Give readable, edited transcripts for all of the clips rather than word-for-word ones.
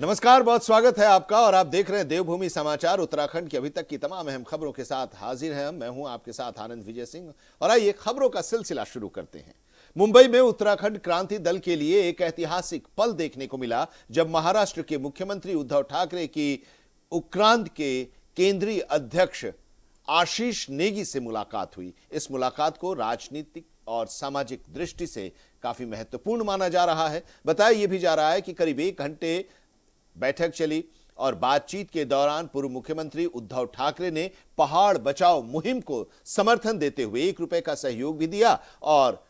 नमस्कार, बहुत स्वागत है आपका और आप देख रहे हैं देवभूमि समाचार। उत्तराखंड की अभी तक की तमाम अहम खबरों के साथ हाजिर हैं मैं हूं आपके साथ आनंद विजय सिंह। और आइए खबरों का सिलसिला शुरू करते हैं। मुंबई में उत्तराखंड क्रांति दल के लिए एक ऐतिहासिक पल देखने को मिला जब महाराष्ट्र के मुख्यमंत्री उद्धव ठाकरे की उत्क्रांत के केंद्रीय अध्यक्ष आशीष नेगी से मुलाकात हुई। इस मुलाकात को राजनीतिक और सामाजिक दृष्टि से काफी महत्वपूर्ण माना जा रहा है। बताया यह भी जा रहा है कि करीब 1 घंटे बैठक चली और बातचीत के दौरान पूर्व मुख्यमंत्री उद्धव ठाकरे ने पहाड़ बचाओ मुहिम को समर्थन देते हुए ₹1 का सहयोग भी दिया और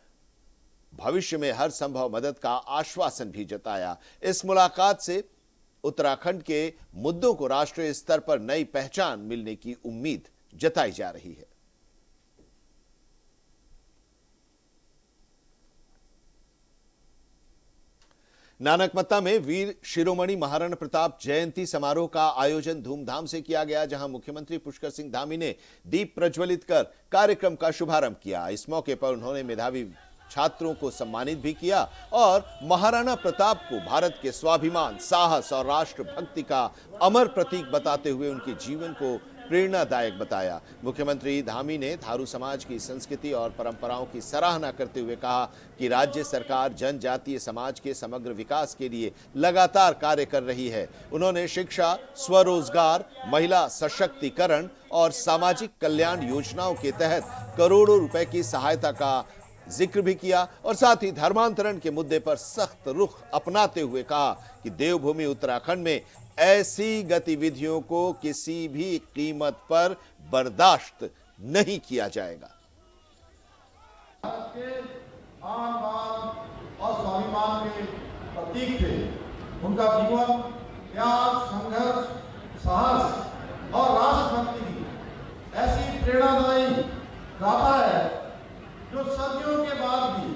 भविष्य में हर संभव मदद का आश्वासन भी जताया। इस मुलाकात से उत्तराखंड के मुद्दों को राष्ट्रीय स्तर पर नई पहचान मिलने की उम्मीद जताई जा रही है। नानकमत्ता में वीर शिरोमणि महाराणा प्रताप जयंती समारोह का आयोजन धूमधाम से किया गया, जहां मुख्यमंत्री पुष्कर सिंह धामी ने दीप प्रज्वलित कर कार्यक्रम का शुभारंभ किया। इस मौके पर उन्होंने मेधावी छात्रों को सम्मानित भी किया और महाराणा प्रताप को भारत के स्वाभिमान, साहस और राष्ट्रभक्ति का अमर प्रतीक बताते हुए उनके जीवन को प्रेरणादायक बताया। मुख्यमंत्री धामी ने थारू समाज की संस्कृति और परंपराओं की सराहना करते हुए कहा कि राज्य सरकार जनजातीय समाज के समग्र विकास के लिए लगातार कार्य कर रही है। उन्होंने शिक्षा, स्वरोजगार, महिला सशक्तिकरण और सामाजिक कल्याण योजनाओं के तहत करोड़ों रुपए की सहायता का जिक्र भी किया और साथ ही धर्मांतरण के मुद्दे पर सख्त रुख अपनाते हुए कहा कि देवभूमि उत्तराखंड में ऐसी गतिविधियों को किसी भी कीमत पर बर्दाश्त नहीं किया जाएगा। भारत के आन बान और स्वाभिमान के प्रतीक थे। उनका जीवन त्याग, संघर्ष, साहस और राष्ट्रभक्ति की ऐसी प्रेरणादायी गाथा है जो सदियों के बाद भी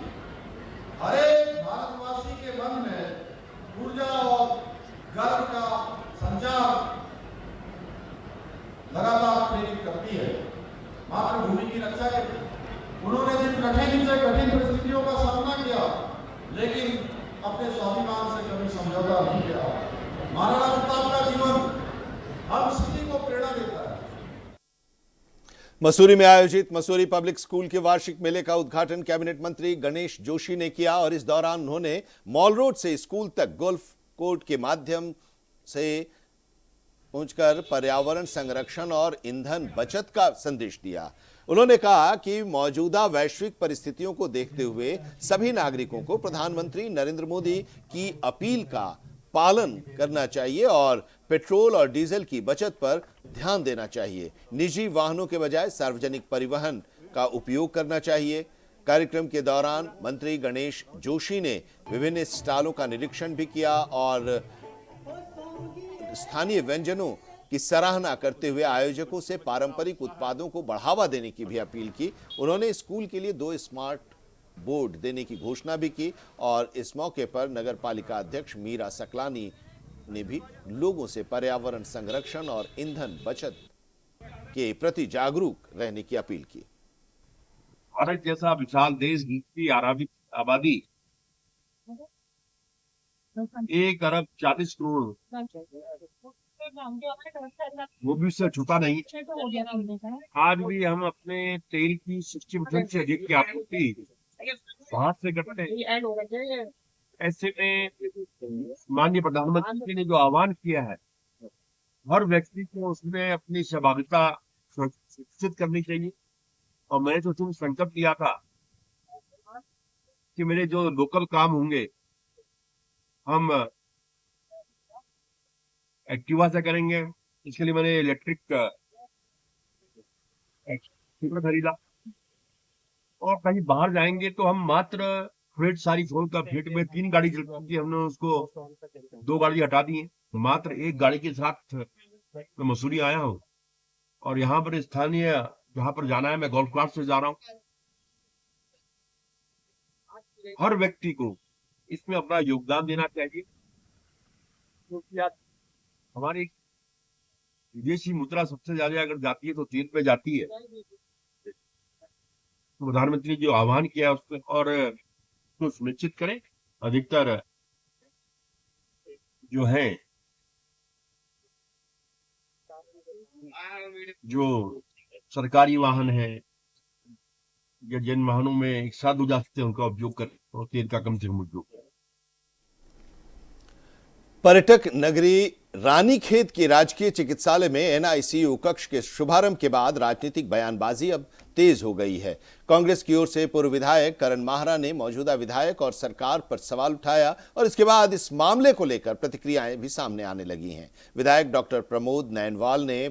हर एक भारतवासी के मन में ऊर्जा और गर्व का संचार लगातार प्रेरित करती है। मातृभूमि की रक्षा के लिए उन्होंने जिन कठिन से कठिन परिस्थितियों का सामना किया, लेकिन अपने स्वाभिमान से कभी समझौता नहीं किया। महाराणा प्रताप का जीवन हम सभी को प्रेरणा देता है। मसूरी में आयोजित मसूरी पब्लिक स्कूल के वार्षिक मेले का उद्घाटन कैबिनेट मंत्री गणेश जोशी ने किया और इस दौरान उन्होंने मॉल रोड से स्कूल तक गोल्फ कोर्ट के माध्यम से पहुंचकर पर्यावरण संरक्षण और ईंधन बचत का संदेश दिया। उन्होंने कहा कि मौजूदा वैश्विक परिस्थितियों को देखते हुए सभी नागरिकों को प्रधानमंत्री नरेंद्र मोदी की अपील का पालन करना चाहिए और पेट्रोल और डीजल की बचत पर ध्यान देना चाहिए। निजी वाहनों के बजाय सार्वजनिक परिवहन का उपयोग करना चाहिए। कार्यक्रम के दौरान मंत्री गणेश जोशी ने विभिन्न स्टॉलों का निरीक्षण भी किया और स्थानीय व्यंजनों की सराहना करते हुए आयोजकों से पारंपरिक उत्पादों को बढ़ावा देने की भी अपील की। उन्होंने स्कूल के लिए 2 स्मार्ट बोर्ड देने की घोषणा भी की और इस मौके पर नगर पालिका अध्यक्ष मीरा सकलानी ने भी लोगों से पर्यावरण संरक्षण और ईंधन बचत के प्रति जागरूक रहने की अपील की। भारत जैसा विशाल देश की आबादी 1 अरब 40 करोड़ वो भी उससे छुपा नहीं। आज भी हम अपने तेल की 60% से अधिक की आपूर्ति बाहर से करते हैं। ऐसे में माननीय प्रधानमंत्री ने जो आह्वान किया है, हर व्यक्ति को उसमें अपनी सहभागिता सुनिश्चित करनी चाहिए। और मैंने तो तुम संकल्प लिया था कि मेरे जो लोकल काम होंगे हम एक्टिवा से करेंगे। इसके लिए मैंने इलेक्ट्रिक स्कूटर खरीदा और कहीं बाहर जाएंगे तो हम मात्र फ्रेट सारी छोड़कर फ्रेट में 3 गाड़ी चलती है, हमने उसको 2 गाड़ी हटा दी है। मात्र 1 गाड़ी के साथ मैं मसूरी आया हूँ और यहाँ पर स्थानीय जहाँ पर जाना है मैं गोल्फ क्लास से जा रहा हूँ। हर व्यक्ति को इसमें अपना योगदान देना चाहिए क्योंकि आज हमारी विदेशी मुद्रा सबसे ज्यादा अगर जाती है तो तेल पे जाती है। तो प्रधानमंत्री जो आह्वान किया उसमें और तो सुनिश्चित करें अधिकतर जो है जो सरकारी वाहन है या जिन वाहनों में एक साथ हो जा सकते हैं उनका उपयोग करें और तेल का कम से कम उपयोग करें। पर्यटक नगरी रानीखेत के राजकीय चिकित्सालय में एनआईसीयू कक्ष के शुभारंभ के बाद राजनीतिक बयानबाजी अब तेज हो गई है। कांग्रेस की ओर से पूर्व विधायक करण माहरा ने मौजूदा विधायक और सरकार पर सवाल उठाया और इसके बाद इस मामले को लेकर प्रतिक्रियाएं भी सामने आने लगी हैं। विधायक डॉक्टर प्रमोद नैनवाल ने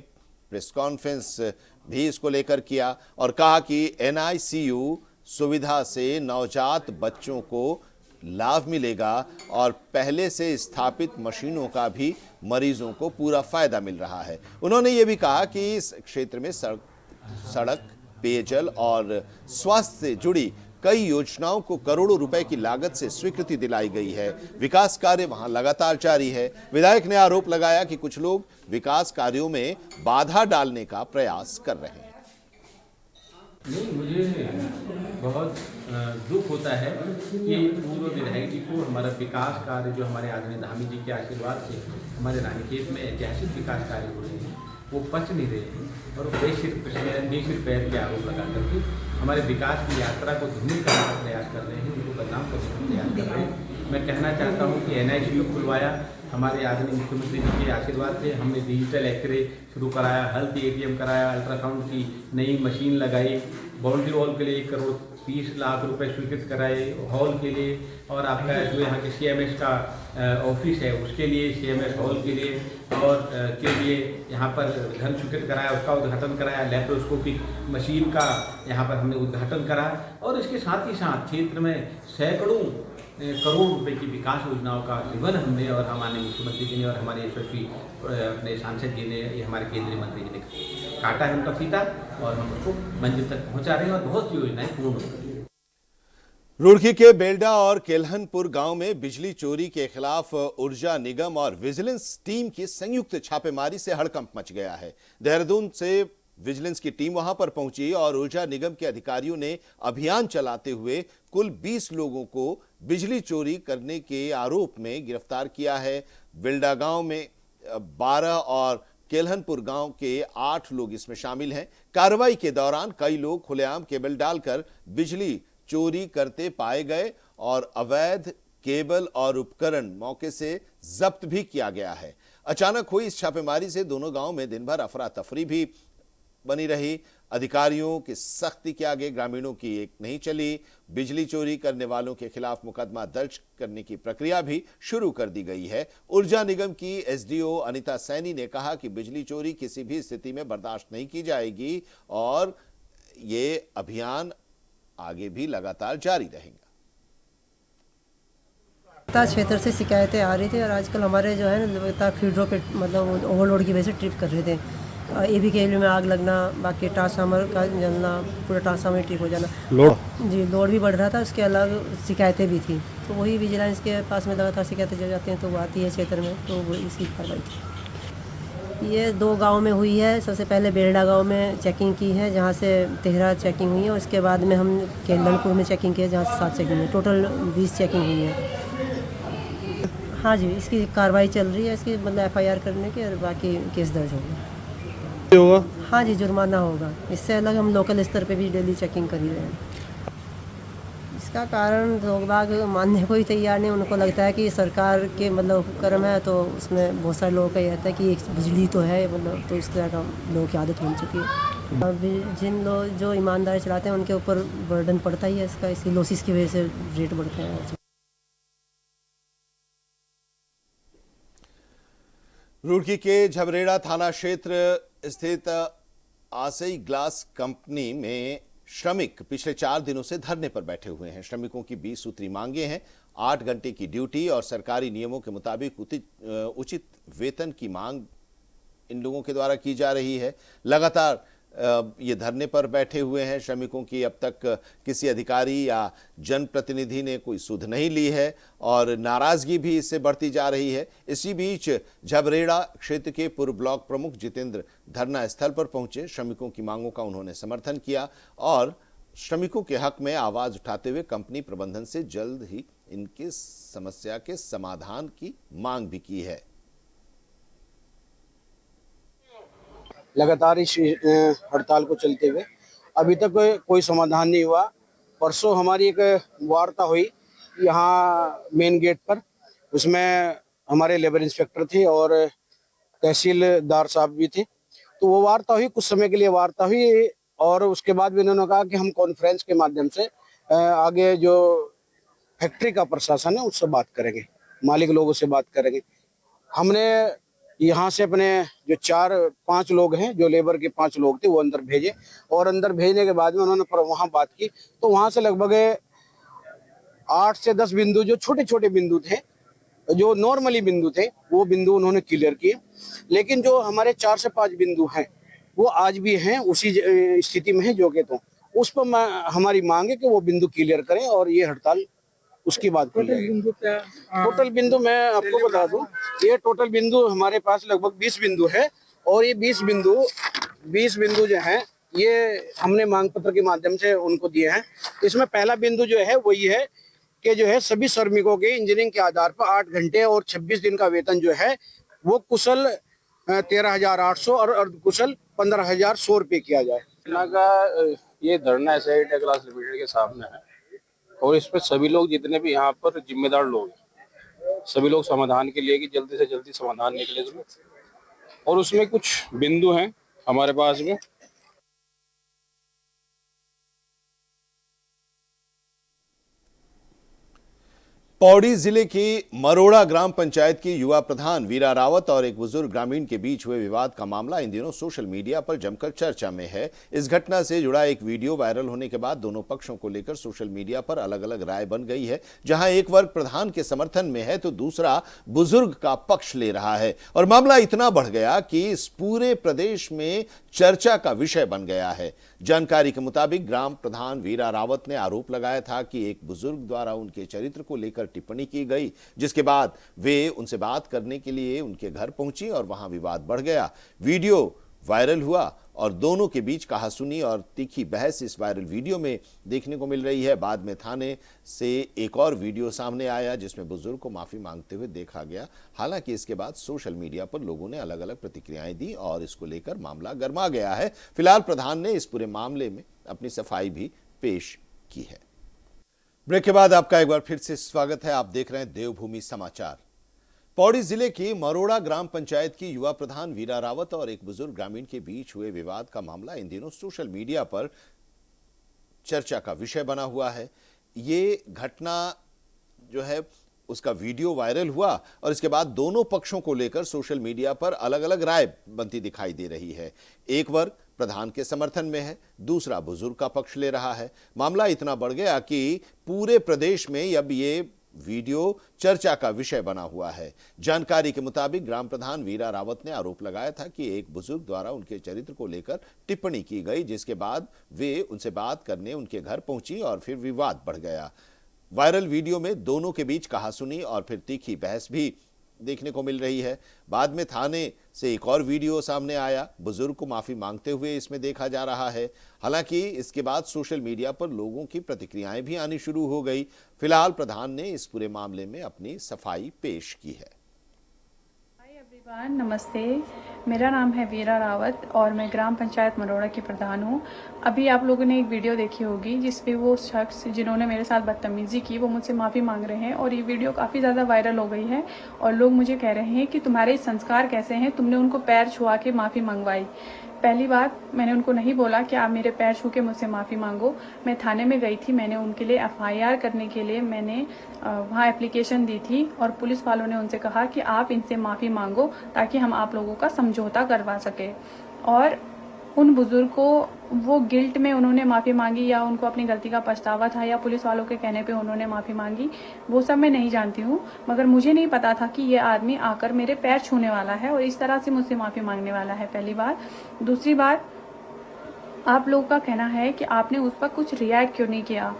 प्रेस कॉन्फ्रेंस भी इसको लेकर किया और कहा कि एनआईसीयू सुविधा से नवजात बच्चों को लाभ मिलेगा और पहले से स्थापित मशीनों का भी मरीजों को पूरा फायदा मिल रहा है। उन्होंने ये भी कहा कि इस क्षेत्र में सड़क, पेयजल और स्वास्थ्य से जुड़ी कई योजनाओं को करोड़ों रुपए की लागत से स्वीकृति दिलाई गई है। विकास कार्य वहां लगातार जारी है। विधायक ने आरोप लगाया कि कुछ लोग विकास कार्यों में बाधा डालने का प्रयास कर रहे हैं। नहीं, मुझे बहुत दुख होता है कि पूर्व विधायक जी को हमारा विकास कार्य जो हमारे आदरणीय धामी जी के आशीर्वाद से हमारे रानीखेत में ऐतिहासिक विकास कार्य हो रहे हैं वो पच नहीं रहे हैं और बेसिर पैर के आरोप लगा करके हमारे विकास की यात्रा को धूमिल करने का प्रयास कर रहे हैं, उनको बदनाम करने का प्रयास कर रहे हैं। मैं कहना चाहता हूँ कि एनआईसीयू खुलवाया हमारे आदरणीय मुख्यमंत्री जी के आशीर्वाद से। हमने डिजिटल एक्सरे शुरू कराया, हेल्थ एटीएम कराया, अल्ट्रासाउंड की नई मशीन लगाई, बाउंड्री वॉल के लिए 1 करोड़ 30 लाख रुपए स्वीकृत कराए हॉल के लिए, और आपका जो यहाँ के सीएमएस का ऑफिस है उसके लिए, सीएमएस हॉल के लिए और के लिए यहाँ पर धन स्वीकृत कराया, उसका उद्घाटन कराया। लैप्रोस्कोपिक मशीन का यहाँ पर हमने उद्घाटन कराया और इसके साथ ही साथ क्षेत्र में सैकड़ों करोड़ रुपए की विकास योजनाओं का रिबन हमने और हमारे मुख्यमंत्री जी ने और हमारे यशस्वी अपने सांसद जी ने, ये हमारे केंद्रीय मंत्री जी ने काटा है उनका फीता और हम उसको मंजिल तक पहुंचा रहे हैं और बहुत सी योजनाएं पूर्ण हो रही हैं। रुड़की के बेलडा और केलहनपुर गांव में बिजली चोरी के खिलाफ ऊर्जा निगम और विजिलेंस टीम की संयुक्त छापेमारी से हड़कंप मच गया है। देहरादून से विजिलेंस की टीम वहां पर पहुंची और ऊर्जा निगम के अधिकारियों ने अभियान चलाते हुए कुल 20 लोगों को बिजली चोरी करने के आरोप में गिरफ्तार किया है। बेलडा गांव में 12 और केलहनपुर गांव के 8 लोग इसमें शामिल हैं। कार्रवाई के दौरान कई लोग खुलेआम केबल डालकर बिजली चोरी करते पाए गए और अवैध केबल और उपकरण मौके से जब्त भी किया गया है। अचानक हुई इस छापेमारी से दोनों गांव में दिन भर अफरा तफरी भी बनी रही। अधिकारियों की सख्ती के आगे ग्रामीणों की एक नहीं चली। बिजली चोरी करने वालों के खिलाफ मुकदमा दर्ज करने की प्रक्रिया भी शुरू कर दी गई है। ऊर्जा निगम की एसडीओ अनिता सैनी ने कहा कि बिजली चोरी किसी भी स्थिति में बर्दाश्त नहीं की जाएगी और ये अभियान आगे भी लगातार जारी रहेगा। क्षेत्र से शिकायतें आ रही थी और आजकल हमारे जो है ना फीडरों पे मतलब ओवरलोड की वजह से ट्रिप कर रहे थे। एबी केबल में आग लगना, बाकी ट्रांसफार्मर का जलना, पूरा ट्रांसफार्मर ट्रिप हो जाना, लोड भी बढ़ रहा था। उसके अलग शिकायतें भी थी, तो वही विजिलेंस के पास में लगातार शिकायतें जब जाती हैं तो वो आती है क्षेत्र में, तो वो इसकी कार्रवाई थी। ये 2 गांव में हुई है। सबसे पहले बेलडा गांव में चेकिंग की है जहां से 13 चेकिंग हुई है। उसके बाद में हम केलनपुर में चेकिंग की है जहां से 7 चेकिंग हुई है। टोटल 20 चेकिंग हुई है। हाँ जी, इसकी कार्रवाई चल रही है, इसकी मतलब एफआईआर करने की और बाकी केस दर्ज होगा। हाँ जी, जुर्माना होगा। इससे अलग हम लोकल स्तर पे भी डेली चेकिंग कर ही रहे हैं। इसका कारण लोग बाग मानने को ही तैयार नहीं। उनको लगता है कि सरकार के मतलब उपक्रम है, तो उसमें बहुत सारे लोगों का ये रहता है कि बिजली तो है मतलब, तो इस तरह का लोगों की आदत बन चुकी है। अब जिन लोग जो ईमानदारी चलाते हैं उनके ऊपर बर्डन पड़ता ही है इसका, इसकी लॉसेस की वजह से रेट बढ़ते हैं। रुड़की के झबरेड़ा थाना क्षेत्र स्थित आसई ग्लास कंपनी में श्रमिक पिछले 4 दिनों से धरने पर बैठे हुए हैं। श्रमिकों की 20 सूत्री मांगे हैं। 8 घंटे की ड्यूटी और सरकारी नियमों के मुताबिक उचित वेतन की मांग इन लोगों के द्वारा की जा रही है। लगातार ये धरने पर बैठे हुए हैं। श्रमिकों की अब तक किसी अधिकारी या जनप्रतिनिधि ने कोई सुध नहीं ली है और नाराजगी भी इससे बढ़ती जा रही है। इसी बीच झबरेड़ा क्षेत्र के पूर्व ब्लॉक प्रमुख जितेंद्र धरना स्थल पर पहुंचे। श्रमिकों की मांगों का उन्होंने समर्थन किया और श्रमिकों के हक में आवाज उठाते हुए कंपनी प्रबंधन से जल्द ही इनकी समस्या के समाधान की मांग भी की है। लगातार इस हड़ताल को चलते हुए अभी तक कोई समाधान नहीं हुआ। परसों हमारी एक वार्ता हुई यहाँ मेन गेट पर, उसमें हमारे लेबर इंस्पेक्टर थे और तहसीलदार साहब भी थे। तो वो वार्ता हुई, कुछ समय के लिए वार्ता हुई और उसके बाद भी उन्होंने कहा कि हम कॉन्फ्रेंस के माध्यम से आगे जो फैक्ट्री का प्रशासन है उससे बात करेंगे, मालिक लोगों से बात करेंगे। हमने यहाँ से अपने जो 4-5 लोग हैं, जो लेबर के 5 लोग थे, वो अंदर भेजे और अंदर भेजने के बाद में उन्होंने वहाँ बात की। तो वहाँ से लगभग 8 से 10 बिंदु जो छोटे छोटे बिंदु थे, जो नॉर्मली बिंदु थे, वो बिंदु उन्होंने क्लियर किए। लेकिन जो हमारे 4 से 5 बिंदु हैं वो आज भी हैं, उसी स्थिति में है जो कि तो उस पर हमारी मांग है कि वो बिंदु क्लियर करें और ये हड़ताल उसकी बात खुल जाएगी। टोटल बिंदु मैं आपको बता दूं, ये टोटल बिंदु हमारे पास लगभग 20 बिंदु है और ये 20 बिंदु जो हैं ये हमने मांग पत्र के माध्यम से उनको दिए हैं। इसमें पहला बिंदु जो है वही है कि जो है सभी श्रमिकों के इंजीनियरिंग के आधार पर 8 घंटे और 26 दिन का वेतन जो है वो कुशल 13,800 और अर्धकुशल 15,100 रुपये किया जाए। ये धरना एसआई क्लास लिमिटेड के सामने है और इस पर सभी लोग, जितने भी यहाँ पर जिम्मेदार लोग हैं, सभी लोग समाधान के लिए कि जल्दी से जल्दी समाधान निकले इसमें। और उसमें कुछ बिंदु हैं हमारे पास में। पौड़ी जिले की मरोड़ा ग्राम पंचायत की युवा प्रधान वीरा रावत और एक बुजुर्ग ग्रामीण के बीच हुए विवाद का मामला इन दिनों सोशल मीडिया पर जमकर चर्चा में है। इस घटना से जुड़ा एक वीडियो वायरल होने के बाद दोनों पक्षों को लेकर सोशल मीडिया पर अलग अलग राय बन गई है, जहां एक वर्ग प्रधान के समर्थन में है तो दूसरा बुजुर्ग का पक्ष ले रहा है और मामला इतना बढ़ गया कि इस पूरे प्रदेश में चर्चा का विषय बन गया है। जानकारी के मुताबिक ग्राम प्रधान वीरा रावत ने आरोप लगाया था कि एक बुजुर्ग द्वारा उनके चरित्र को लेकर टिप्पणी की गई, जिसके बाद वे उनसे बात करने के लिए उनके घर पहुंची और वहां विवाद बढ़ गया। वीडियो वायरल हुआ और दोनों के बीच कहासुनी और तीखी बहस इस वायरल वीडियो में देखने को मिल रही है। बाद में थाने से एक और वीडियो सामने आया जिसमें बुजुर्ग को माफी मांगते हुए देखा गया। हालांकि इसके बाद सोशल मीडिया पर लोगों ने अलग अलग प्रतिक्रियाएं दी और इसको लेकर मामला गर्मा गया है। फिलहाल प्रधान ने इस पूरे मामले में अपनी सफाई भी पेश की है। ब्रेक के बाद आपका एक बार फिर से स्वागत है। आप देख रहे हैं देवभूमि समाचार। पौड़ी जिले की मरोड़ा ग्राम पंचायत की युवा प्रधान वीरा रावत और एक बुजुर्ग ग्रामीण के बीच हुए विवाद का मामला इन दिनों सोशल मीडिया पर चर्चा का विषय बना हुआ है। ये घटना जो है उसका वीडियो वायरल हुआ और इसके बाद दोनों पक्षों को लेकर सोशल मीडिया पर अलग अलग राय बनती दिखाई दे रही है। एक वर्ग प्रधान के समर्थन में है, दूसरा बुजुर्ग का पक्ष ले रहा है। मामला इतना बढ़ गया कि पूरे प्रदेश में अब ये वीडियो चर्चा का विषय बना हुआ है। जानकारी के मुताबिक ग्राम प्रधान वीरा रावत ने आरोप लगाया था कि एक बुजुर्ग द्वारा उनके चरित्र को लेकर टिप्पणी की गई, जिसके बाद वे उनसे बात करने उनके घर पहुंची और फिर विवाद बढ़ गया। वायरल वीडियो में दोनों के बीच कहासुनी और फिर तीखी बहस भी देखने को मिल रही है। बाद में थाने से एक और वीडियो सामने आया, बुजुर्ग को माफी मांगते हुए इसमें देखा जा रहा है। हालांकि इसके बाद सोशल मीडिया पर लोगों की प्रतिक्रियाएं भी आनी शुरू हो गई। फिलहाल प्रधान ने इस पूरे मामले में अपनी सफाई पेश की है। नमस्ते, मेरा नाम है वीरा रावत और मैं ग्राम पंचायत मरोड़ा की प्रधान हूँ। अभी आप लोगों ने एक वीडियो देखी होगी जिसपे वो शख्स जिन्होंने मेरे साथ बदतमीज़ी की वो मुझसे माफ़ी मांग रहे हैं और ये वीडियो काफ़ी ज़्यादा वायरल हो गई है और लोग मुझे कह रहे हैं कि तुम्हारे संस्कार कैसे हैं, तुमने उनको पैर छुआ के माफ़ी मंगवाई। पहली बात, मैंने उनको नहीं बोला कि आप मेरे पैर छू के मुझसे माफ़ी मांगो। मैं थाने में गई थी, मैंने उनके लिए एफआईआर करने के लिए मैंने वहाँ एप्लीकेशन दी थी और पुलिस वालों ने उनसे कहा कि आप इनसे माफ़ी मांगो ताकि हम आप लोगों का समझौता करवा सके। और उन बुजुर्ग को वो गिल्ट में उन्होंने माफ़ी मांगी या उनको अपनी गलती का पछतावा था या पुलिस वालों के कहने पे उन्होंने माफ़ी मांगी, वो सब मैं नहीं जानती हूँ। मगर मुझे नहीं पता था कि ये आदमी आकर मेरे पैर छूने वाला है और इस तरह से मुझसे माफ़ी मांगने वाला है, पहली बात। दूसरी बात, आप लोगों का कहना है कि आपने उस पर कुछ रिएक्ट क्यों नहीं किया।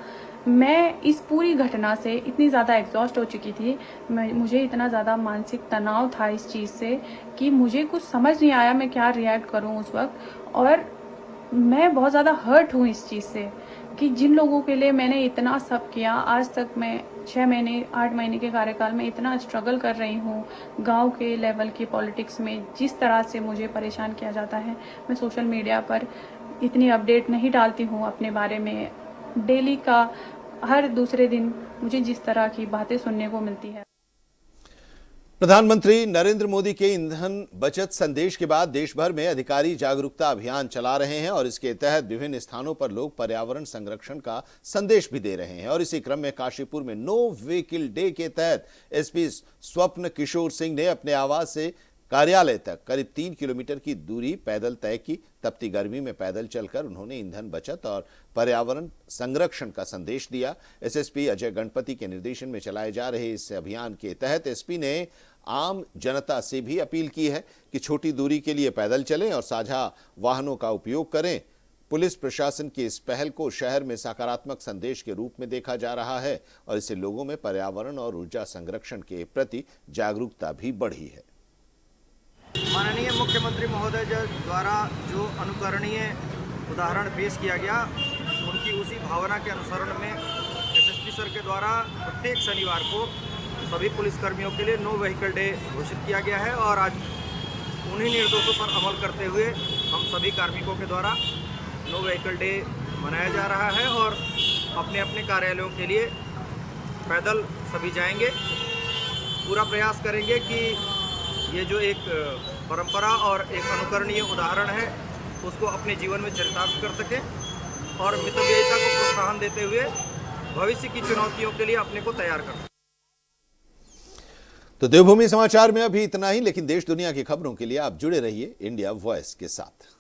मैं इस पूरी घटना से इतनी ज़्यादा एग्जॉस्ट हो चुकी थी, मुझे इतना ज़्यादा मानसिक तनाव था इस चीज़ से कि मुझे कुछ समझ नहीं आया मैं क्या रिएक्ट करूं उस वक्त। और मैं बहुत ज़्यादा हर्ट हूँ इस चीज़ से कि जिन लोगों के लिए मैंने इतना सब किया, आज तक मैं 6 महीने 8 महीने के कार्यकाल में इतना स्ट्रगल कर रही हूँ। गांव के लेवल की पॉलिटिक्स में जिस तरह से मुझे परेशान किया जाता है, मैं सोशल मीडिया पर इतनी अपडेट नहीं डालती हूँ अपने बारे में। डेली का हर दूसरे दिन मुझे जिस तरह की बातें सुनने को मिलती है। प्रधानमंत्री नरेंद्र मोदी के ईंधन बचत संदेश के बाद देश भर में अधिकारी जागरूकता अभियान चला रहे हैं और इसके तहत विभिन्न स्थानों पर लोग पर्यावरण संरक्षण का संदेश भी दे रहे हैं। और इसी क्रम में काशीपुर में नो व्हीकल डे के तहत एसपी स्वप्न किशोर सिंह ने अपने आवास से कार्यालय तक करीब 3 किलोमीटर की दूरी पैदल तय की। तपती गर्मी में पैदल चलकर उन्होंने ईंधन बचत और पर्यावरण संरक्षण का संदेश दिया। एसएसपी अजय गणपति के निर्देशन में चलाए जा रहे इस अभियान के तहत एसपी ने आम जनता से भी अपील की है कि छोटी दूरी के लिए पैदल चलें और साझा वाहनों का उपयोग करें। पुलिस प्रशासन की इस पहल को शहर में सकारात्मक संदेश के रूप में देखा जा रहा है और इससे लोगों में पर्यावरण और ऊर्जा संरक्षण के प्रति जागरूकता भी बढ़ी है। माननीय मुख्यमंत्री महोदय द्वारा जो अनुकरणीय उदाहरण पेश किया गया, उनकी उसी भावना के अनुसरण में एसएसपी सर के द्वारा प्रत्येक शनिवार को सभी पुलिसकर्मियों के लिए नो व्हीकल डे घोषित किया गया है और आज उन्हीं निर्देशों पर अमल करते हुए हम सभी कार्मिकों के द्वारा नो व्हीकल डे मनाया जा रहा है और अपने अपने कार्यालयों के लिए पैदल सभी जाएंगे। पूरा प्रयास करेंगे कि ये जो एक परंपरा और एक अनुकरणीय उदाहरण है उसको अपने जीवन में चरितार्थ कर सकें और मितव्ययिता को प्रोत्साहन देते हुए भविष्य की चुनौतियों के लिए अपने को तैयार कर सकें। तो देवभूमि समाचार में अभी इतना ही, लेकिन देश दुनिया की खबरों के लिए आप जुड़े रहिए इंडिया वॉइस के साथ।